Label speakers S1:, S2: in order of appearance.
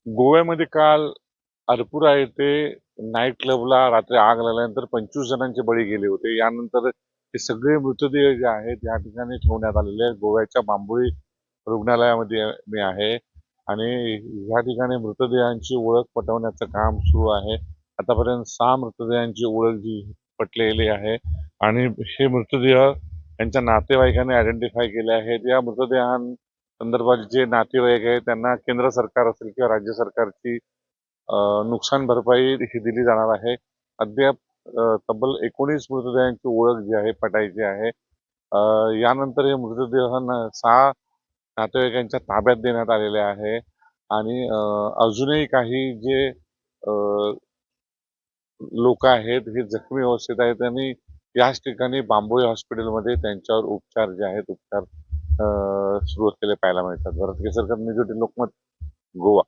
S1: गोव्यामध्ये काल अरपुरा येथे नाईट क्लबला रात्री आग लागल्यानंतर 25 जणांचे बळी गेले होते. यानंतर हे सगळे मृतदेह जे आहेत या ठिकाणी ठेवण्यात आलेले आहेत. गोव्याच्या बांबोळी रुग्णालयामध्ये मी आहे आणि या ठिकाणी मृतदेहांची ओळख पटवण्याचं काम सुरू आहे. आतापर्यंत 6 मृतदेहांची ओळख जी पटलेली आहे आणि हे मृतदेह यांच्या नातेवाईकांनी आयडेंटिफाय केले आहेत. या मृतदेहांसंदर्भात जे नातेवाईक आहेत त्यांना केंद्र सरकार असेल किंवा राज्य सरकारची नुकसान भरपाई ही दिली जाणार आहे. अद्याप तब्बल 19 मृतदेहांची ओळख जी आहे पटायची आहे. यानंतर हे मृतदेह 6 नातेवाईकांच्या ताब्यात देण्यात आलेले आहे आणि अजूनही काही जे लोक आहेत हे जखमी अवस्थेत आहेत आणि याच ठिकाणी बांबोळी हॉस्पिटलमध्ये त्यांच्यावर उपचार जे आहेत उपचार सुरू असलेले पाहायला मिळतात. भरत केसरकर, न्यूज 18 लोकमत, गोवा.